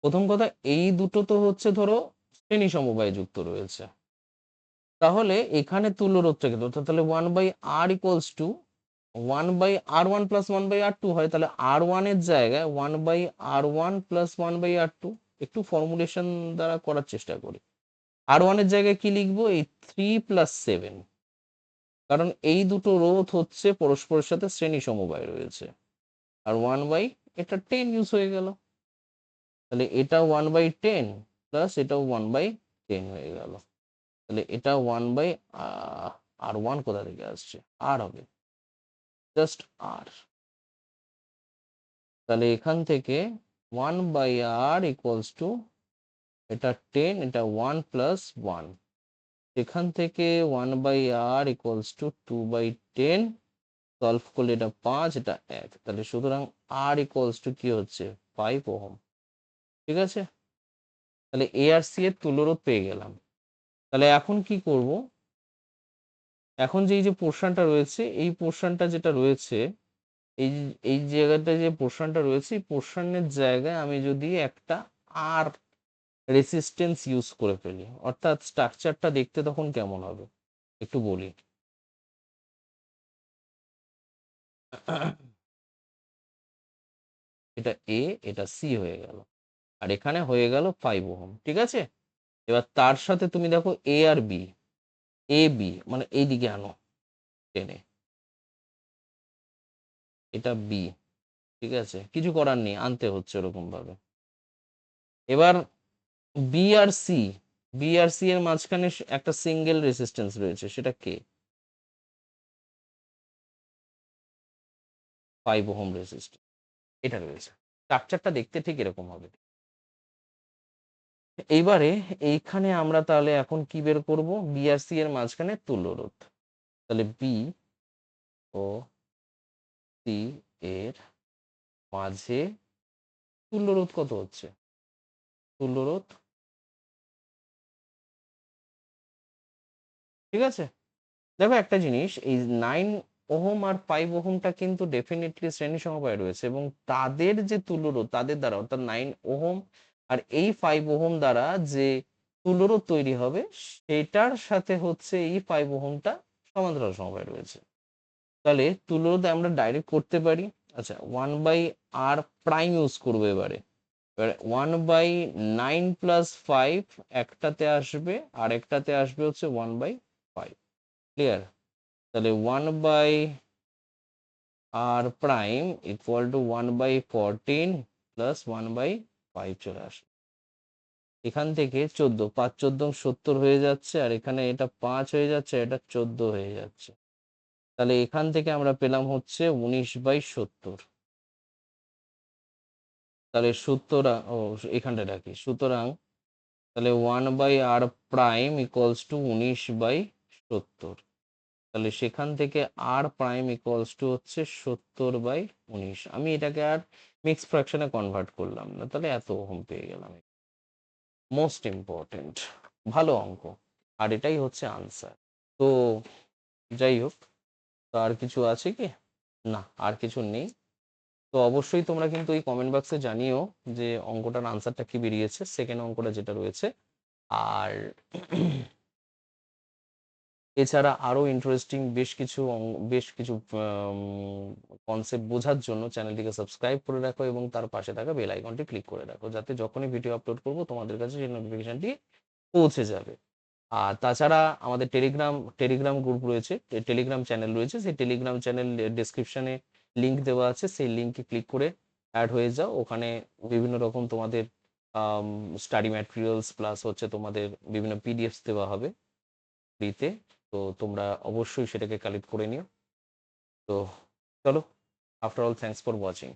প্রথম কথা, এই দুটো তো হচ্ছে ধরো শ্রেণী সমবায় যুক্ত রয়েছে, তাহলে এখানে তুল্যরোধটা কত? তাহলে 1/r equals to 1/r1 plus 1/r2 হয়। তাহলে r1 এর জায়গায় 1/r1 প্লাস 1/r2, একটু ফর্মুলেশন দ্বারা করার চেষ্টা করি। r1 এর জায়গায় কি লিখবো? এই 3 প্লাস 7, কারণ এই দুটো রোধ হচ্ছে পরস্পরের সাথে শ্রেণী সমবায় রয়েছে। আর 1/ এটা 10 ইউজ হয়ে গেল, তাহলে এটা 1/10 প্লাস এটাও 1/10 হয়ে গেল। তাহলে এটা 1/r1 কোথা থেকে আসছে? আর হবে, জাস্ট আর। তাহলে এখান থেকে 1/r ইকুয়ালস টু, এটা 10, এটা 1 প্লাস 1, এখান থেকে 1/r ইকুয়ালস টু 2/10, সলভ করলে এটা 5, এটা 1। তাহলে সুতরাং r ইকুয়ালস টু কি হচ্ছে? 5 ওহম। ঠিক আছে, তাহলে এ আর সি এর তুল্যরোধ পেয়ে গেলাম। তাহলে এখন কি করব? এখন যে এই যে পোর্শনটা রয়েছে, এই পোর্শনটা যেটা রয়েছে, এই এই জায়গাটা যে পোর্শনটা রয়েছে, এই পোর্শনের জায়গায় আমি যদি একটা আর রেসিস্টেন্স ইউজ করে ফেলি, অর্থাৎ স্ট্রাকচারটা দেখতে তখন কেমন হবে একটু বলি। এটা এ, এটা সি হয়ে গেল, আর এখানে হয়ে গেল 5 ওহম, ঠিক আছে। এবার তার সাথে তুমি দেখো এ আর বি, এ বি মানে এইদিকে আনো টেনে, এটা বি, ঠিক আছে, কিছু করার নেই, আনতে হচ্ছে ওরকম ভাবে। এবার বি আর সি, বি আর সি এর মাঝখানে একটা সিঙ্গেল রেসিস্টেন্স রয়েছে, সেটা কে? 5 ওহম রেসিস্টেন্স এটা রয়েছে। স্ট্রাকচারটা দেখতে ঠিক এরকম হবে। এইবারে এইখানে আমরা তাহলে এখন কি বের করব? বি আর সি এর মাঝখানে তুল্যরোধ। তাহলে বি ও সি এর মাঝে তুল্যরোধ কত হচ্ছে? তুল্যরোধ, ঠিক আছে। দেখো একটা জিনিস, এই 9 ওহম আর 5 ওহমটা কিন্তু ডেফিনেটলি শ্রেণী সমবায় রয়েছে, এবং তাদের যে তুল্যরোধ তাদের দ্বারা, অর্থাৎ 9 ওহম আর এই 5 ওহম দ্বারা যে তুল্যরোধ তৈরি হবে সেটার সাথে হচ্ছে এই 5 ওহমটা সমান্তরাল সমবায় রয়েছে। তাহলে তুল্যরোধ আমরা ডাইরেক্ট করতে পারি। আচ্ছা, 1/r প্রাইম ইউজ করবো এবারে। এবারে 1/9 + 5 একটাতে আসবে, আর একটাতে আসবে হচ্ছে 1/5। ক্লিয়ার? তাহলে 1/r prime equal to 1/14 plus 1/5 চলে আসবে। এখান থেকে 14, 5 14 70 হয়ে যাচ্ছে, আর এখানে এটা 5 হয়ে যাচ্ছে, এটা 14 হয়ে যাচ্ছে। তাহলে এখান থেকে আমরা পেলাম হচ্ছে 19/70। তাহলে সুতরাং এখানটা রাখি, সুতরাং তাহলে 1/r প্রাইম ইকুয়ালস টু 19/70। তাহলে সেখান থেকে আর প্রাইম ইকুয়ালস টু হচ্ছে 70/19। আমি এটাকে আর মিক্স ফ্র্যাকশনে কনভার্ট করলাম না, তাহলে এত ওহম পেয়ে গেলাম। মোস্ট ইম্পর্টেন্ট, ভালো অঙ্ক, আর এটাই হচ্ছে আনসার। তো যাই হোক, তো আর কিছু আছে কি? না, আর কিছু নেই। তো অবশ্যই তোমরা কিন্তু এই কমেন্ট বক্সে জানিও যে অঙ্কটার আনসারটা কি বেরিয়েছে, সেকেন্ড অঙ্কটা যেটা রয়েছে। আর এছাড়া আরো ইন্টারেস্টিং বেশ কিছু কনসেপ্ট বোঝার জন্য চ্যানেলটিকে সাবস্ক্রাইব করে রাখো, এবং তার পাশে থাকা বেল আইকনটি ক্লিক করে রাখো, যাতে যখনই ভিডিও আপলোড করব তোমাদের কাছে সেই নোটিফিকেশনটি পৌঁছে যাবে। আর তাছাড়া আমাদের টেলিগ্রাম গ্রুপ রয়েছে, টেলিগ্রাম চ্যানেল রয়েছে, সেই টেলিগ্রাম চ্যানেল ডেসক্রিপশনে লিঙ্ক দেওয়া আছে, সেই লিঙ্কে ক্লিক করে অ্যাড হয়ে যাও। ওখানে বিভিন্ন রকম তোমাদের স্টাডি ম্যাটেরিয়ালস প্লাস হচ্ছে তোমাদের বিভিন্ন পিডিএফস দেওয়া হবে ফ্রিতে। তো তোমরা অবশ্যই সেটাকে কালেক্ট করে নিও। তো চলো, after all thanks for watching.